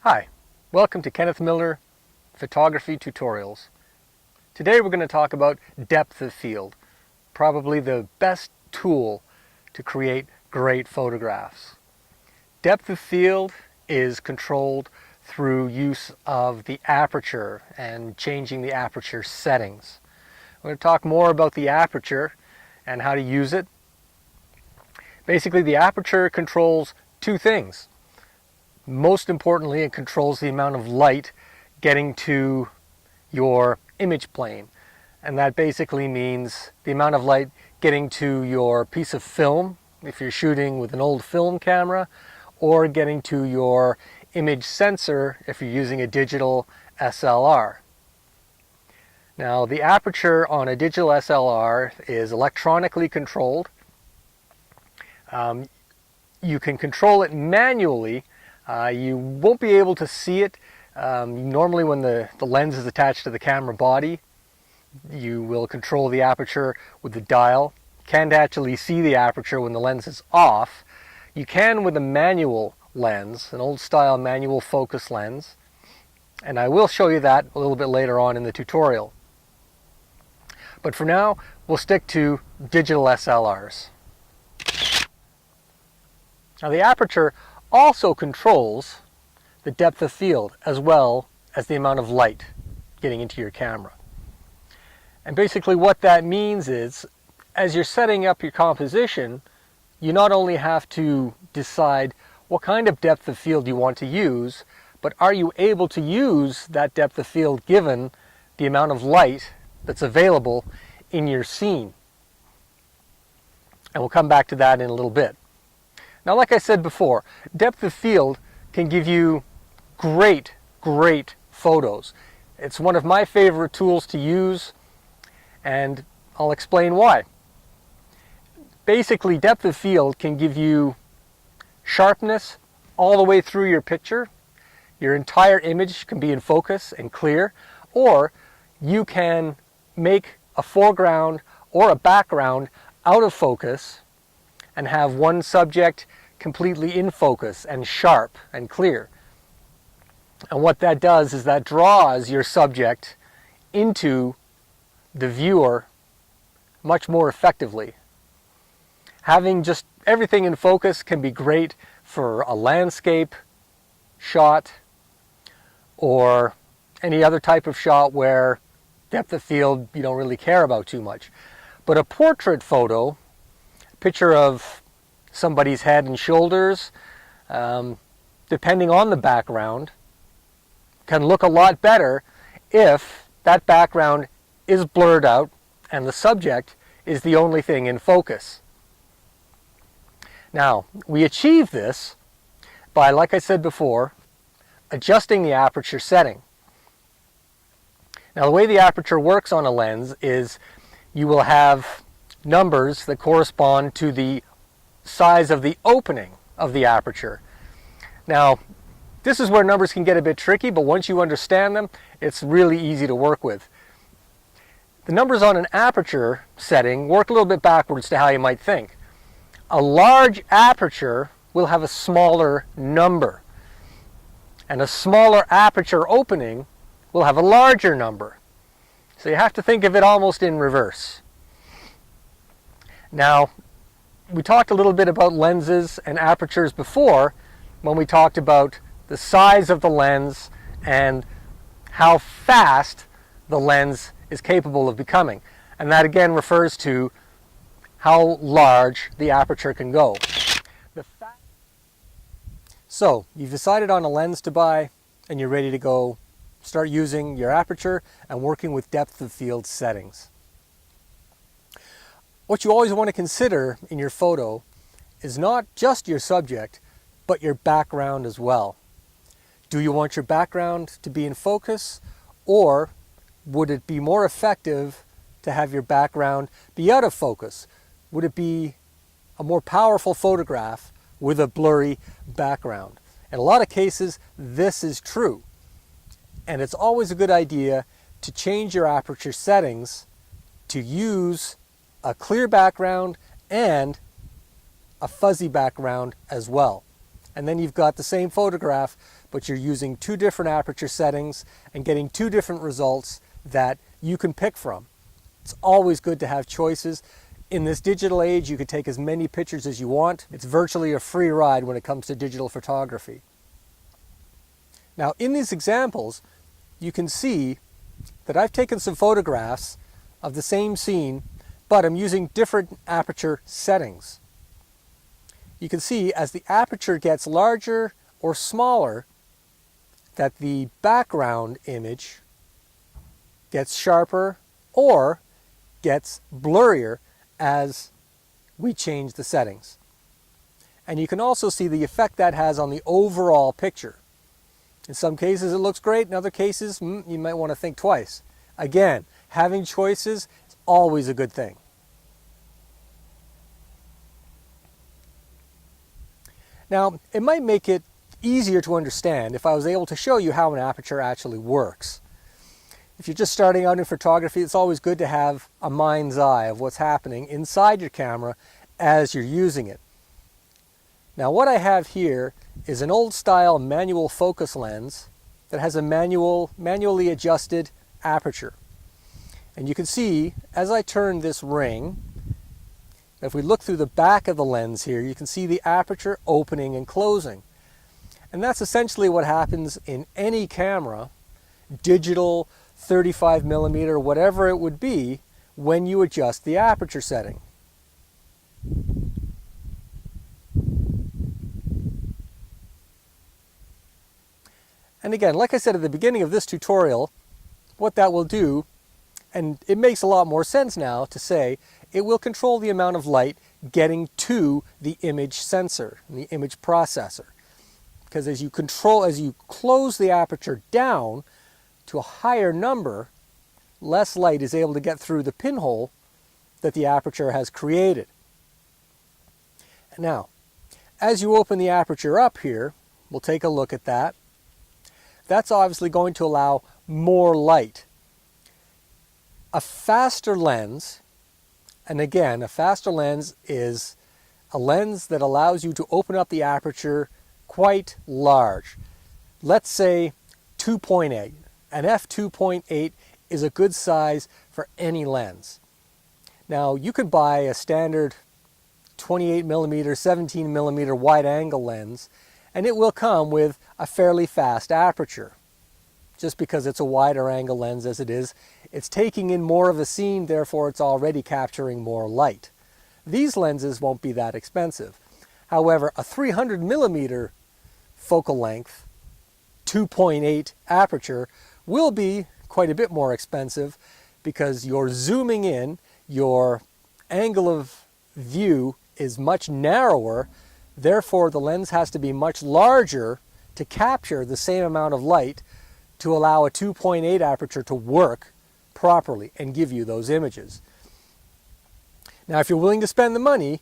Hi, welcome to Kenneth Miller Photography Tutorials. Today we're going to talk about depth of field, probably the best tool to create great photographs. Depth of field is controlled through use of the aperture and changing the aperture settings. We're going to talk more about the aperture and how to use it. Basically, the aperture controls two things. Most importantly, it controls the amount of light getting to your image plane. And that basically means the amount of light getting to your piece of film, if you're shooting with an old film camera, or getting to your image sensor if you're using a digital SLR. Now, the aperture on a digital SLR is electronically controlled. You can control it manually. You won't be able to see it. Normally when the lens is attached to the camera body, you will control the aperture with the dial. Can't actually see the aperture when the lens is off. You can with a manual lens, an old style manual focus lens, and I will show you that a little bit later on in the tutorial. But for now, we'll stick to digital SLRs. Now, the aperture also controls the depth of field as well as the amount of light getting into your camera. And basically what that means is, as you're setting up your composition, you not only have to decide what kind of depth of field you want to use, but are you able to use that depth of field given the amount of light that's available in your scene. And we'll come back to that in a little bit. Now, like I said before, depth of field can give you great photos. It's one of my favorite tools to use, and I'll explain why. Basically, depth of field can give you sharpness all the way through your picture. Your entire image can be in focus and clear, or you can make a foreground or a background out of focus and have one subject completely in focus and sharp and clear. And what that does is that draws your subject into the viewer much more effectively. Having just everything in focus can be great for a landscape shot or any other type of shot where depth of field you don't really care about too much. But a portrait photo, picture of somebody's head and shoulders, depending on the background, can look a lot better if that background is blurred out and the subject is the only thing in focus. Now, we achieve this by, like I said before, adjusting the aperture setting. Now, the way the aperture works on a lens is you will have numbers that correspond to the size of the opening of the aperture. Now, this is where numbers can get a bit tricky, but once you understand them, it's really easy to work with. The numbers on an aperture setting work a little bit backwards to how you might think. A large aperture will have a smaller number, and a smaller aperture opening will have a larger number. So you have to think of it almost in reverse. Now, we talked a little bit about lenses and apertures before when we talked about the size of the lens and how fast the lens is capable of becoming. And that again refers to how large the aperture can go. So, you've decided on a lens to buy and you're ready to go start using your aperture and working with depth of field settings. What you always want to consider in your photo is not just your subject, but your background as well. Do you want your background to be in focus, or would it be more effective to have your background be out of focus? Would it be a more powerful photograph with a blurry background? In a lot of cases, this is true. And it's always a good idea to change your aperture settings to use a clear background and a fuzzy background as well. And then you've got the same photograph, but you're using two different aperture settings and getting two different results that you can pick from. It's always good to have choices. In this digital age, you can take as many pictures as you want. It's virtually a free ride when it comes to digital photography. Now, in these examples, you can see that I've taken some photographs of the same scene, but I'm using different aperture settings. You can see as the aperture gets larger or smaller, that the background image gets sharper or gets blurrier as we change the settings. And you can also see the effect that has on the overall picture. In some cases it looks great, in other cases you might want to think twice. Again, having choices is always a good thing. Now, it might make it easier to understand if I was able to show you how an aperture actually works. If you're just starting out in photography, it's always good to have a mind's eye of what's happening inside your camera as you're using it. Now, what I have here is an old style manual focus lens that has a manually adjusted aperture. And you can see as I turn this ring, if we look through the back of the lens here, you can see the aperture opening and closing. And that's essentially what happens in any camera, digital, 35mm, whatever it would be, when you adjust the aperture setting. And again, like I said at the beginning of this tutorial, what that will do, and it makes a lot more sense now to say, it will control the amount of light getting to the image sensor, the image processor. Because as you close the aperture down to a higher number, less light is able to get through the pinhole that the aperture has created. Now, as you open the aperture up here, we'll take a look at that. That's obviously going to allow more light. A faster lens, and again, a faster lens is a lens that allows you to open up the aperture quite large. Let's say 2.8. An f2.8 is a good size for any lens. Now, you could buy a standard 28mm, 17mm wide angle lens, and it will come with a fairly fast aperture. Just because it's a wider angle lens as it is, it's taking in more of a scene, therefore it's already capturing more light. These lenses won't be that expensive. However, a 300mm focal length, 2.8 aperture will be quite a bit more expensive because you're zooming in, your angle of view is much narrower, therefore the lens has to be much larger to capture the same amount of light to allow a 2.8 aperture to work properly and give you those images. Now, if you're willing to spend the money,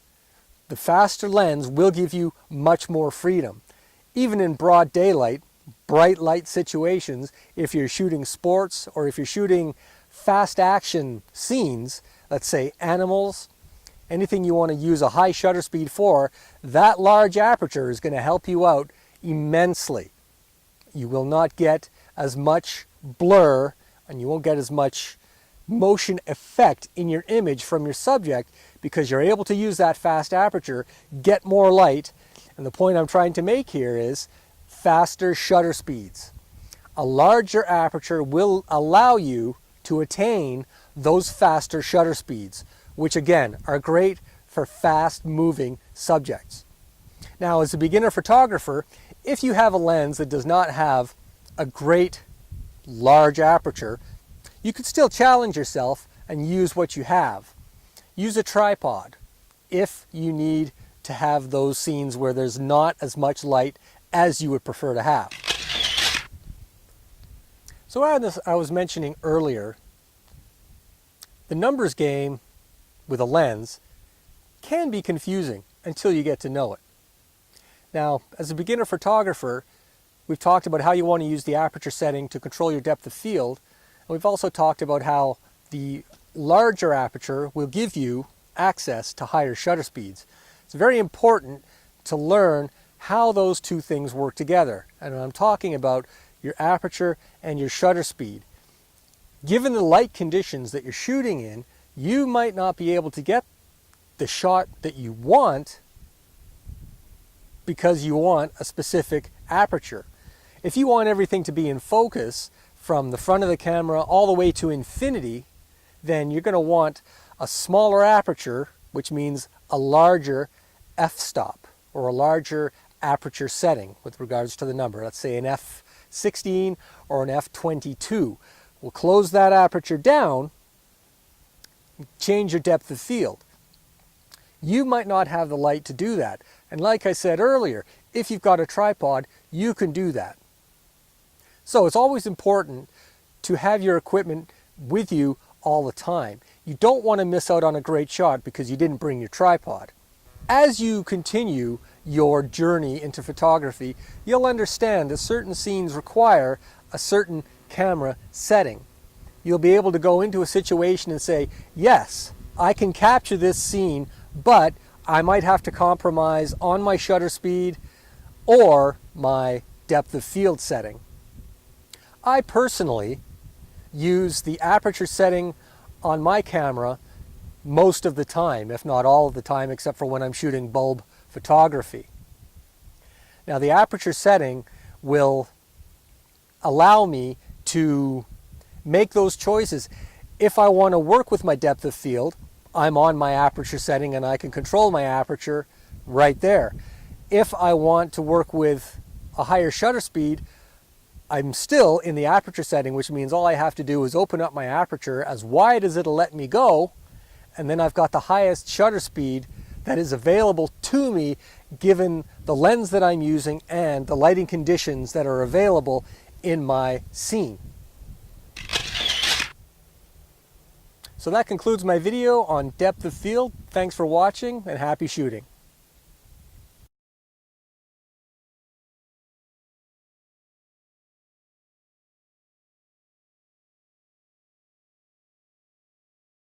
the faster lens will give you much more freedom. Even in broad daylight, bright light situations, if you're shooting sports or if you're shooting fast action scenes, let's say animals, anything you want to use a high shutter speed for, that large aperture is going to help you out immensely. You will not get as much blur and you won't get as much motion effect in your image from your subject because you're able to use that fast aperture, get more light, and the point I'm trying to make here is faster shutter speeds. A larger aperture will allow you to attain those faster shutter speeds, which again are great for fast moving subjects. Now, as a beginner photographer, if you have a lens that does not have a great large aperture, you could still challenge yourself and use what you have. Use a tripod if you need to have those scenes where there's not as much light as you would prefer to have. So as I was mentioning earlier, the numbers game with a lens can be confusing until you get to know it. Now, as a beginner photographer, we've talked about how you want to use the aperture setting to control your depth of field. And we've also talked about how the larger aperture will give you access to higher shutter speeds. It's very important to learn how those two things work together. And I'm talking about your aperture and your shutter speed. Given the light conditions that you're shooting in, you might not be able to get the shot that you want because you want a specific aperture. If you want everything to be in focus from the front of the camera all the way to infinity, then you're going to want a smaller aperture, which means a larger f-stop or a larger aperture setting with regards to the number. Let's say an f16 or an f22. We'll close that aperture down, change your depth of field. You might not have the light to do that. And like I said earlier, if you've got a tripod, you can do that. So it's always important to have your equipment with you all the time. You don't want to miss out on a great shot because you didn't bring your tripod. As you continue your journey into photography, you'll understand that certain scenes require a certain camera setting. You'll be able to go into a situation and say, yes, I can capture this scene, but I might have to compromise on my shutter speed or my depth of field setting. I personally use the aperture setting on my camera most of the time, if not all of the time, except for when I'm shooting bulb photography. Now, the aperture setting will allow me to make those choices. If I want to work with my depth of field, I'm on my aperture setting and I can control my aperture right there. If I want to work with a higher shutter speed, I'm still in the aperture setting, which means all I have to do is open up my aperture as wide as it'll let me go, and then I've got the highest shutter speed that is available to me given the lens that I'm using and the lighting conditions that are available in my scene. So that concludes my video on depth of field. Thanks for watching and happy shooting.